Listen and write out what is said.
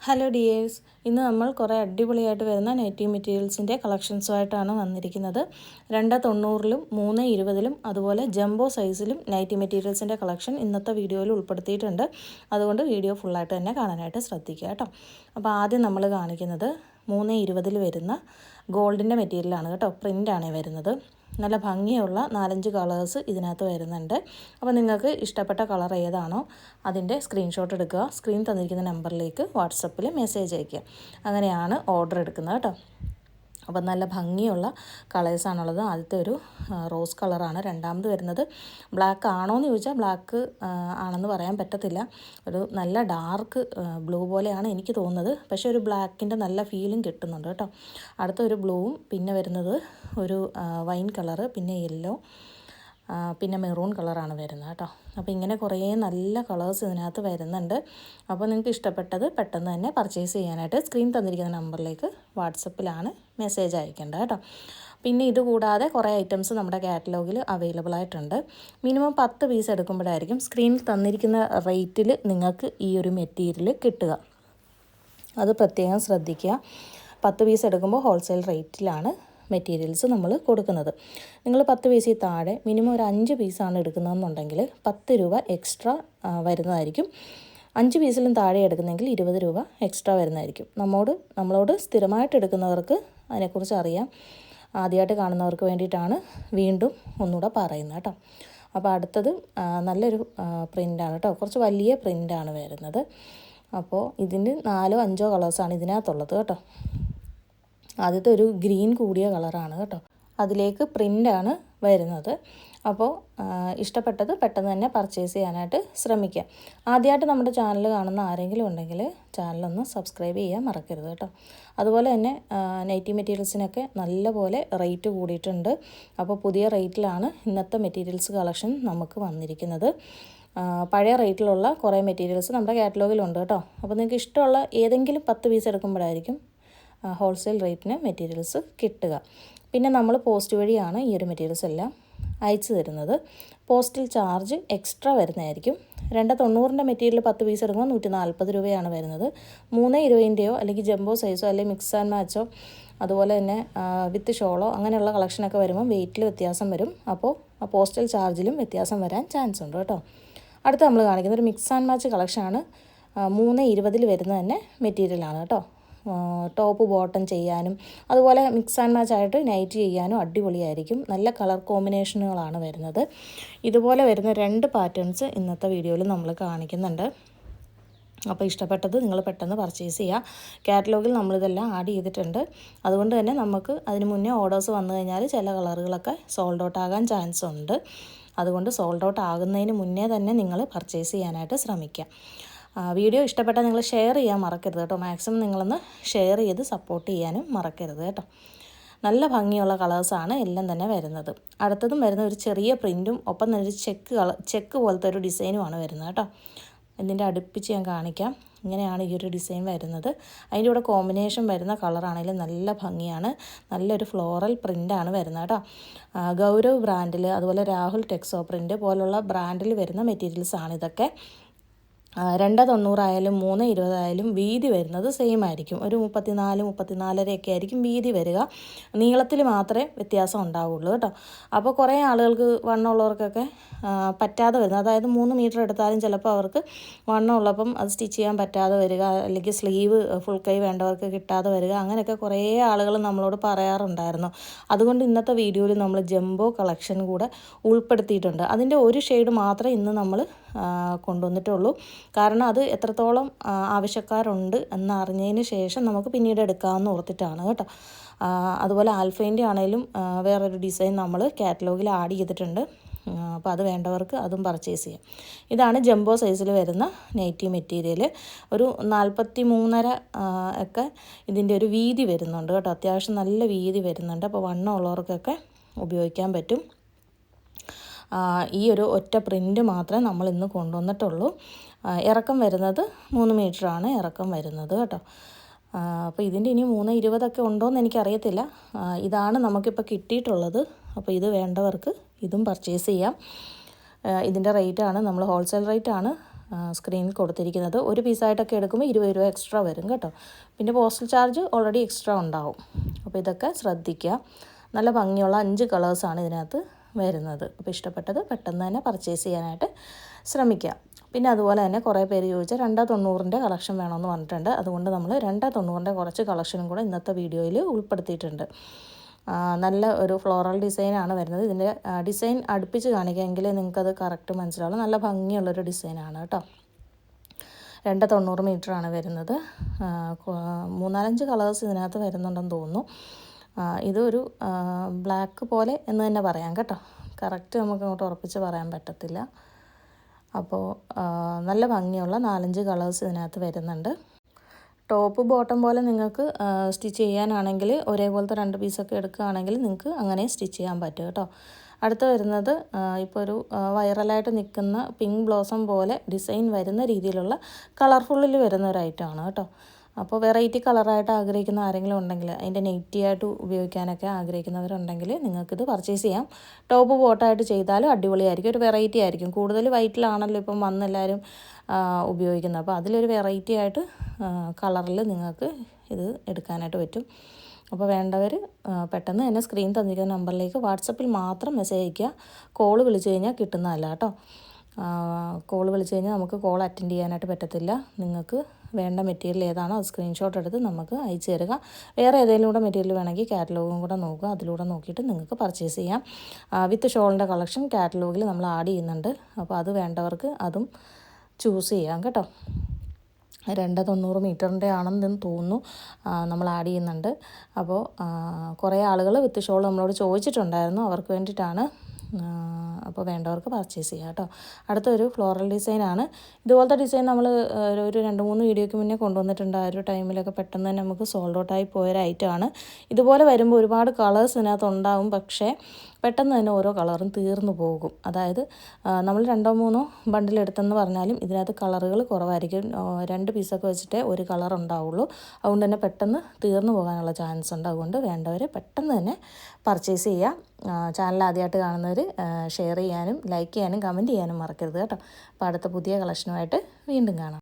Hello dears, ഇന്ന് നമ്മൾ കുറേ അടിപൊളിയായിട്ട് വരുന്ന നൈറ്റി മെറ്റീരിയൽസിൻ്റെ കളക്ഷൻസുമായിട്ടാണ് വന്നിരിക്കുന്നത്. 290-ലും 320-ലും അതുപോലെ ജംബോ സൈസിലും നൈറ്റി മെറ്റീരിയൽസിൻ്റെ കളക്ഷൻ ഇന്നത്തെ വീഡിയോയിൽ ഉൾപ്പെടുത്തിയിട്ടുണ്ട്. അതുകൊണ്ട് വീഡിയോ ഫുള്ളായിട്ട് തന്നെ കാണാനായിട്ട് ശ്രദ്ധിക്കുക കേട്ടോ. അപ്പോൾ ആദ്യം നമ്മൾ കാണിക്കുന്നത് 320-ൽ വരുന്ന ഗോൾഡിൻ്റെ മെറ്റീരിയലാണ് കേട്ടോ. പ്രിൻ്റാണ് വരുന്നത്. നല്ല ഭംഗിയുള്ള 4-5 കളേഴ്സ് ഇതിനകത്ത് വരുന്നുണ്ട്. അപ്പോൾ നിങ്ങൾക്ക് ഇഷ്ടപ്പെട്ട കളർ ഏതാണോ അതിൻ്റെ സ്ക്രീൻഷോട്ട് എടുക്കുക. സ്ക്രീൻ തന്നിരിക്കുന്ന നമ്പറിലേക്ക് വാട്സപ്പിൽ മെസ്സേജ് അയയ്ക്കുക. അങ്ങനെയാണ് ഓർഡർ എടുക്കുന്നത് കേട്ടോ. അപ്പോൾ നല്ല ഭംഗിയുള്ള കളേഴ്സാണുള്ളത്. ആദ്യത്തെ ഒരു റോസ് കളറാണ്. രണ്ടാമത് വരുന്നത് ബ്ലാക്ക് ആണോ എന്ന് ചോദിച്ചാൽ ബ്ലാക്ക് ആണെന്ന് പറയാൻ പറ്റത്തില്ല. ഒരു നല്ല ഡാർക്ക് ബ്ലൂ പോലെയാണ് എനിക്ക് തോന്നുന്നത്. പക്ഷേ ഒരു ബ്ലാക്കിൻ്റെ നല്ല ഫീലും കിട്ടുന്നുണ്ട് കേട്ടോ. അടുത്ത ഒരു ബ്ലൂവും, പിന്നെ വരുന്നത് ഒരു വൈൻ കളറ്, പിന്നെ യെല്ലോ, പിന്നെ മെറൂൺ കളറാണ് വരുന്നത് കേട്ടോ. അപ്പോൾ ഇങ്ങനെ കുറേ നല്ല കളേഴ്സ് ഇതിനകത്ത് വരുന്നുണ്ട്. അപ്പോൾ നിങ്ങൾക്ക് ഇഷ്ടപ്പെട്ടത് പെട്ടെന്ന് തന്നെ പർച്ചേസ് ചെയ്യാനായിട്ട് സ്ക്രീൻ തന്നിരിക്കുന്ന നമ്പറിലേക്ക് വാട്സപ്പിലാണ് മെസ്സേജ് അയക്കേണ്ടത് കേട്ടോ. പിന്നെ ഇതുകൂടാതെ കുറേ ഐറ്റംസ് നമ്മുടെ കാറ്റലോഗിൽ അവൈലബിൾ ആയിട്ടുണ്ട്. മിനിമം 10 പീസ് എടുക്കുമ്പോഴായിരിക്കും സ്ക്രീനിൽ തന്നിരിക്കുന്ന റേറ്റിൽ നിങ്ങൾക്ക് ഈ ഒരു മെറ്റീരിയൽ കിട്ടുക. അത് പ്രത്യേകം ശ്രദ്ധിക്കുക. 10 പീസ് എടുക്കുമ്പോൾ ഹോൾസെയിൽ റേറ്റിലാണ് മെറ്റീരിയൽസ് നമ്മൾ കൊടുക്കുന്നത്. നിങ്ങൾ 10 പീസിൽ താഴെ മിനിമം ഒരു 5 പീസാണ് എടുക്കുന്നതെന്നുണ്ടെങ്കിൽ 10 രൂപ എക്സ്ട്രാ വരുന്നതായിരിക്കും. 5 പീസിലും താഴെ എടുക്കുന്നെങ്കിൽ 20 രൂപ എക്സ്ട്രാ വരുന്നതായിരിക്കും. നമ്മളോട് സ്ഥിരമായിട്ട് എടുക്കുന്നവർക്ക് അതിനെക്കുറിച്ച് അറിയാം. ആദ്യമായിട്ട് കാണുന്നവർക്ക് വേണ്ടിയിട്ടാണ് വീണ്ടും ഒന്നുകൂടെ പറയുന്നത് കേട്ടോ. അപ്പോൾ അടുത്തത് നല്ലൊരു പ്രിൻ്റാണ് കേട്ടോ. കുറച്ച് വലിയ പ്രിൻ്റാണ് വരുന്നത്. അപ്പോൾ ഇതിന് 4-5 കളേഴ്സാണ് ഇതിനകത്തുള്ളത് കേട്ടോ. ആദ്യത്തെ ഒരു ഗ്രീൻ കൂടിയ കളറാണ് കേട്ടോ. അതിലേക്ക് പ്രിൻ്റാണ് വരുന്നത്. അപ്പോൾ ഇഷ്ടപ്പെട്ടത് പെട്ടെന്ന് തന്നെ പർച്ചേസ് ചെയ്യാനായിട്ട് ശ്രമിക്കുക. ആദ്യമായിട്ട് നമ്മുടെ ചാനൽ കാണുന്ന ആരെങ്കിലും ഉണ്ടെങ്കിൽ ചാനലൊന്ന് സബ്സ്ക്രൈബ് ചെയ്യാൻ മറക്കരുത് കേട്ടോ. അതുപോലെ തന്നെ നൈറ്റി മെറ്റീരിയൽസിനൊക്കെ നല്ലപോലെ റേറ്റ് കൂടിയിട്ടുണ്ട്. അപ്പോൾ പുതിയ റേറ്റിലാണ് ഇന്നത്തെ മെറ്റീരിയൽസ് കളക്ഷൻ നമുക്ക് വന്നിരിക്കുന്നത്. പഴയ റേറ്റിലുള്ള കുറേ മെറ്റീരിയൽസ് നമ്മുടെ കാറ്റലോഗിലുണ്ട് കേട്ടോ. അപ്പോൾ നിങ്ങൾക്ക് ഇഷ്ടമുള്ള ഏതെങ്കിലും 10 പീസ് എടുക്കുമ്പോഴായിരിക്കും ഹോൾസെയിൽ റേറ്റിന് മെറ്റീരിയൽസ് കിട്ടുക. പിന്നെ നമ്മൾ പോസ്റ്റ് വഴിയാണ് ഈ ഒരു മെറ്റീരിയൽസ് എല്ലാം അയച്ചു തരുന്നത്. പോസ്റ്റൽ ചാർജ് എക്സ്ട്രാ വരുന്നതായിരിക്കും. 290-ൻ്റെ മെറ്റീരിയൽ 10 പീസ് എടുക്കുമ്പോൾ 140 രൂപയാണ് വരുന്നത്. 320-ൻ്റെയോ അല്ലെങ്കിൽ ജംബോ സൈസോ അല്ലെങ്കിൽ മിക്സ് ആൻഡ് മാച്ചോ അതുപോലെ തന്നെ വിത്ത് ഷോളോ അങ്ങനെയുള്ള കളക്ഷനൊക്കെ വരുമ്പോൾ വെയിറ്റിൽ വ്യത്യാസം വരും. അപ്പോൾ പോസ്റ്റൽ ചാർജിലും വ്യത്യാസം വരാൻ ചാൻസ് ഉണ്ട് കേട്ടോ. അടുത്ത് നമ്മൾ കാണിക്കുന്നത് ഒരു മിക്സ് ആൻഡ് മാച്ച് കളക്ഷനാണ്. 320-ൽ വരുന്ന തന്നെ മെറ്റീരിയലാണ് കേട്ടോ. ടോപ്പ് ബോട്ടം ചെയ്യാനും അതുപോലെ മിക്സ് ആൻഡ് മാച്ച് ആയിട്ട് നൈറ്റ് ചെയ്യാനും അടിപൊളിയായിരിക്കും. നല്ല കളർ കോമ്പിനേഷനുകളാണ് വരുന്നത്. ഇതുപോലെ വരുന്ന 2 പാറ്റേൺസ് ഇന്നത്തെ വീഡിയോയിൽ നമ്മൾ കാണിക്കുന്നുണ്ട്. അപ്പോൾ ഇഷ്ടപ്പെട്ടത് നിങ്ങൾ പെട്ടെന്ന് പർച്ചേസ് ചെയ്യുക. കാറ്റലോഗിൽ നമ്മളിതെല്ലാം ആഡ് ചെയ്തിട്ടുണ്ട്. അതുകൊണ്ട് തന്നെ നമുക്ക് അതിന് മുന്നേ ഓർഡേഴ്സ് വന്നു കഴിഞ്ഞാൽ ചില കളറുകളൊക്കെ സോൾഡ് ഔട്ട് ആകാൻ ചാൻസ് ഉണ്ട്. അതുകൊണ്ട് സോൾഡ് ഔട്ട് ആകുന്നതിന് മുന്നേ തന്നെ നിങ്ങൾ പർച്ചേസ് ചെയ്യാനായിട്ട് ശ്രമിക്കുക. വീഡിയോ ഇഷ്ടപ്പെട്ടാൽ നിങ്ങൾ ഷെയർ ചെയ്യാൻ മറക്കരുത് കേട്ടോ. മാക്സിമം നിങ്ങളൊന്ന് ഷെയർ ചെയ്ത് സപ്പോർട്ട് ചെയ്യാനും മറക്കരുത് കേട്ടോ. നല്ല ഭംഗിയുള്ള കളേഴ്സാണ് എല്ലാം തന്നെ വരുന്നത്. അടുത്തതും വരുന്ന ഒരു ചെറിയ പ്രിൻറ്റും ഒപ്പം തന്നെ ഒരു ചെക്ക് പോലത്തെ ഒരു ഡിസൈനുമാണ് വരുന്നത് കേട്ടോ. ഇതിൻ്റെ അടുപ്പിച്ച് ഞാൻ കാണിക്കാം. ഇങ്ങനെയാണ് ഈ ഒരു ഡിസൈൻ വരുന്നത്. അതിൻ്റെ കൂടെ കോമ്പിനേഷൻ വരുന്ന കളറാണെങ്കിലും നല്ല ഭംഗിയാണ്. നല്ലൊരു ഫ്ലോറൽ പ്രിൻ്റാണ് വരുന്നത് കേട്ടോ. ഗൗരവ് ബ്രാൻഡിൽ അതുപോലെ രാഹുൽ ടെക്സോ പ്രിൻ്റ് പോലുള്ള ബ്രാൻഡിൽ വരുന്ന മെറ്റീരിയൽസാണ് ഇതൊക്കെ. 290 ആയാലും 320 ആയാലും വീതി വരുന്നത് സെയിം ആയിരിക്കും. ഒരു 34-34.5 ആയിരിക്കും വീതി വരിക. നീളത്തിൽ മാത്രമേ വ്യത്യാസം ഉണ്ടാവുള്ളൂ കേട്ടോ. അപ്പോൾ കുറേ ആളുകൾക്ക് വണ്ണമുള്ളവർക്കൊക്കെ പറ്റാതെ വരുന്നത്, അതായത് 3 മീറ്റർ എടുത്താലും ചിലപ്പോൾ അവർക്ക് വണ്ണമുള്ളപ്പം അത് സ്റ്റിച്ച് ചെയ്യാൻ പറ്റാതെ വരിക, അല്ലെങ്കിൽ സ്ലീവ് ഫുൾ കൈ വേണ്ടവർക്ക് കിട്ടാതെ വരിക, അങ്ങനെയൊക്കെ കുറേ ആളുകൾ നമ്മളോട് പറയാറുണ്ടായിരുന്നു. അതുകൊണ്ട് ഇന്നത്തെ വീഡിയോയിൽ നമ്മൾ ജംബോ കളക്ഷൻ കൂടെ ഉൾപ്പെടുത്തിയിട്ടുണ്ട്. അതിൻ്റെ ഒരു ഷെയ്ഡ് മാത്രമേ ഇന്ന് നമ്മൾ കൊണ്ടുവന്നിട്ടുള്ളൂ. കാരണം അത് എത്രത്തോളം ആവശ്യക്കാരുണ്ട് എന്നറിഞ്ഞതിന് ശേഷം നമുക്ക് പിന്നീട് എടുക്കാമെന്ന് ഓർത്തിട്ടാണ് കേട്ടോ. അതുപോലെ ആൽഫൈൻ്റെ ആണെങ്കിലും വേറൊരു ഡിസൈൻ നമ്മൾ കാറ്റലോഗിൽ ആഡ് ചെയ്തിട്ടുണ്ട്. അപ്പോൾ അത് വേണ്ടവർക്ക് അതും പർച്ചേസ് ചെയ്യാം. ഇതാണ് ജംബോ സൈസിൽ വരുന്ന നൈറ്റി മെറ്റീരിയൽ. ഒരു 43.5 ഒക്കെ ഇതിൻ്റെ ഒരു വീതി വരുന്നുണ്ട് കേട്ടോ. അത്യാവശ്യം നല്ല വീതി വരുന്നുണ്ട്. അപ്പോൾ വണ്ണമുള്ളവർക്കൊക്കെ ഉപയോഗിക്കാൻ പറ്റും. ഈ ഒരു ഒറ്റ പ്രിൻ്റ് മാത്രമേ നമ്മൾ ഇന്ന് കൊണ്ടുവന്നിട്ടുള്ളൂ. ഇറക്കം വരുന്നത് 3 മീറ്ററാണ് ഇറക്കം വരുന്നത് കേട്ടോ. അപ്പോൾ ഇതിൻ്റെ ഇനി 320 ഉണ്ടോയെന്ന് എനിക്കറിയത്തില്ല. ഇതാണ് നമുക്കിപ്പോൾ കിട്ടിയിട്ടുള്ളത്. അപ്പോൾ ഇത് വേണ്ടവർക്ക് ഇതും പർച്ചേസ് ചെയ്യാം. ഇതിൻ്റെ റേറ്റാണ് നമ്മൾ ഹോൾസെയിൽ റേറ്റാണ് സ്ക്രീനിൽ കൊടുത്തിരിക്കുന്നത്. ഒരു പീസായിട്ടൊക്കെ എടുക്കുമ്പോൾ 20 രൂപ എക്സ്ട്രാ വരും കേട്ടോ. പിന്നെ പോസ്റ്റൽ ചാർജ് ഓൾറെഡി എക്സ്ട്രാ ഉണ്ടാവും. അപ്പോൾ ഇതൊക്കെ ശ്രദ്ധിക്കുക. നല്ല ഭംഗിയുള്ള 5 കളേഴ്സാണ് ഇതിനകത്ത് വരുന്നത്. അപ്പോൾ ഇഷ്ടപ്പെട്ടത് പെട്ടെന്ന് തന്നെ പർച്ചേസ് ചെയ്യാനായിട്ട് ശ്രമിക്കുക. പിന്നെ അതുപോലെ തന്നെ കുറേ പേര് ചോദിച്ചാൽ 290ൻ്റെ കളക്ഷൻ വേണമെന്ന് പറഞ്ഞിട്ടുണ്ട്. അതുകൊണ്ട് നമ്മൾ 290ൻ്റെ കുറച്ച് കളക്ഷനും കൂടെ ഇന്നത്തെ വീഡിയോയിൽ ഉൾപ്പെടുത്തിയിട്ടുണ്ട്. നല്ല ഒരു ഫ്ലോറൽ ഡിസൈനാണ് വരുന്നത്. ഇതിൻ്റെ ഡിസൈൻ അടുപ്പിച്ച് കാണിക്കാമെങ്കിൽ നിങ്ങൾക്കത് കറക്റ്റ് മനസ്സിലാവും. നല്ല ഭംഗിയുള്ളൊരു ഡിസൈനാണ് കേട്ടോ. 290 മീറ്ററാണ് വരുന്നത്. 3-4 കളേഴ്സ് ഇതിനകത്ത് വരുന്നുണ്ടെന്ന് തോന്നുന്നു. ഇതൊരു ബ്ലാക്ക് പോലെ എന്ന് തന്നെ പറയാം കേട്ടോ. കറക്റ്റ് നമുക്ക് അങ്ങോട്ട് ഉറപ്പിച്ച് പറയാൻ പറ്റത്തില്ല. അപ്പോൾ നല്ല ഭംഗിയുള്ള 4-5 കളേഴ്സ് ഇതിനകത്ത് വരുന്നുണ്ട്. ടോപ്പ് ബോട്ടം പോലെ നിങ്ങൾക്ക് സ്റ്റിച്ച് ചെയ്യാനാണെങ്കിൽ ഒരേപോലത്തെ 2 പീസൊക്കെ എടുക്കുകയാണെങ്കിൽ നിങ്ങൾക്ക് അങ്ങനെ സ്റ്റിച്ച് ചെയ്യാൻ പറ്റും കേട്ടോ. അടുത്ത് വരുന്നത് ഇപ്പോൾ ഒരു വൈറലായിട്ട് നിൽക്കുന്ന പിങ്ക് ബ്ലോസം പോലെ ഡിസൈൻ വരുന്ന രീതിയിലുള്ള കളർഫുള്ളിൽ വരുന്ന ഒരു ഐറ്റമാണ് കേട്ടോ. അപ്പോൾ വെറൈറ്റി കളറായിട്ട് ആഗ്രഹിക്കുന്ന ആരെങ്കിലും ഉണ്ടെങ്കിൽ, അതിൻ്റെ നെറ്റിയായിട്ട് ഉപയോഗിക്കാനൊക്കെ ആഗ്രഹിക്കുന്നവരുണ്ടെങ്കിൽ നിങ്ങൾക്കിത് പർച്ചേസ് ചെയ്യാം. ടോപ്പ് ബോട്ടായിട്ട് ചെയ്താലും അടിപൊളിയായിരിക്കും. ഒരു വെറൈറ്റി ആയിരിക്കും. കൂടുതൽ വൈറ്റിലാണല്ലോ ഇപ്പം വന്നെല്ലാവരും ഉപയോഗിക്കുന്നത്. അപ്പോൾ അതിലൊരു വെറൈറ്റി ആയിട്ട് കളറിൽ നിങ്ങൾക്ക് ഇത് എടുക്കാനായിട്ട് പറ്റും. അപ്പോൾ വേണ്ടവർ പെട്ടെന്ന് തന്നെ സ്ക്രീൻ തന്നിരിക്കുന്ന നമ്പറിലേക്ക് വാട്സപ്പിൽ മാത്രം മെസ്സേജ് അയയ്ക്കുക. കോൾ വിളിച്ച് കഴിഞ്ഞാൽ കിട്ടുന്നതല്ല കേട്ടോ. കോൾ വിളിച്ച് കഴിഞ്ഞാൽ നമുക്ക് കോൾ അറ്റൻഡ് ചെയ്യാനായിട്ട് പറ്റത്തില്ല. നിങ്ങൾക്ക് വേണ്ട മെറ്റീരിയൽ ഏതാണോ അത് സ്ക്രീൻഷോട്ട് എടുത്ത് നമുക്ക് അയച്ചു തരിക. വേറെ ഏതെങ്കിലും കൂടെ മെറ്റീരിയൽ വേണമെങ്കിൽ കാറ്റലോഗും കൂടെ നോക്കുക. അതിലൂടെ നോക്കിയിട്ട് നിങ്ങൾക്ക് പർച്ചേസ് ചെയ്യാം. വിത്ത് ഷോളിൻ്റെ കളക്ഷൻ കാറ്റലോഗിൽ നമ്മൾ ആഡ് ചെയ്യുന്നുണ്ട്. അപ്പോൾ അത് വേണ്ടവർക്ക് അതും ചൂസ് ചെയ്യാം കേട്ടോ. 290 മീറ്ററിൻ്റെ ആണെന്ന് തോന്നുന്നു നമ്മൾ ആഡ് ചെയ്യുന്നുണ്ട്. അപ്പോൾ കുറേ ആളുകൾ വിത്ത് ഷോൾ നമ്മളോട് ചോദിച്ചിട്ടുണ്ടായിരുന്നു. അവർക്ക് വേണ്ടിയിട്ടാണ്. അപ്പോൾ വേണ്ടവർക്ക് പർച്ചേസ് ചെയ്യാം കേട്ടോ. അടുത്തൊരു ഫ്ലോറൽ ഡിസൈനാണ്. ഇതുപോലത്തെ ഡിസൈൻ നമ്മൾ ഒരു 2-3 വീഡിയോയ്ക്ക് മുന്നേ കൊണ്ടുവന്നിട്ടുണ്ട്. ആ ഒരു ടൈമിലൊക്കെ പെട്ടെന്ന് തന്നെ നമുക്ക് സോൾഡ് ഔട്ടായി പോയൊരു ഐറ്റമാണ്. ഇതുപോലെ വരുമ്പോൾ ഒരുപാട് കളേഴ്സ് ഇതിനകത്ത് ഉണ്ടാവും. പക്ഷേ പെട്ടെന്ന് തന്നെ ഓരോ കളറും തീർന്നു പോകും. അതായത് നമ്മൾ 2-3 ബണ്ടിലെടുത്തെന്ന് പറഞ്ഞാലും ഇതിനകത്ത് കളറുകൾ കുറവായിരിക്കും. 2 പീസൊക്കെ വെച്ചിട്ടേ ഒരു കളർ ഉണ്ടാവുള്ളൂ. അതുകൊണ്ട് തന്നെ പെട്ടെന്ന് തീർന്നു പോകാനുള്ള ചാൻസ് ഉണ്ട്. അതുകൊണ്ട് വേണ്ടവർ പെട്ടെന്ന് തന്നെ പർച്ചേസ് ചെയ്യുക. ചാനൽ ആദ്യമായിട്ട് കാണുന്നവർ ഷെയർ ചെയ്യാനും ലൈക്ക് ചെയ്യാനും കമൻറ്റ് ചെയ്യാനും മറക്കരുത് കേട്ടോ. അപ്പോൾ അടുത്ത പുതിയ കളക്ഷനുമായിട്ട് വീണ്ടും കാണാം.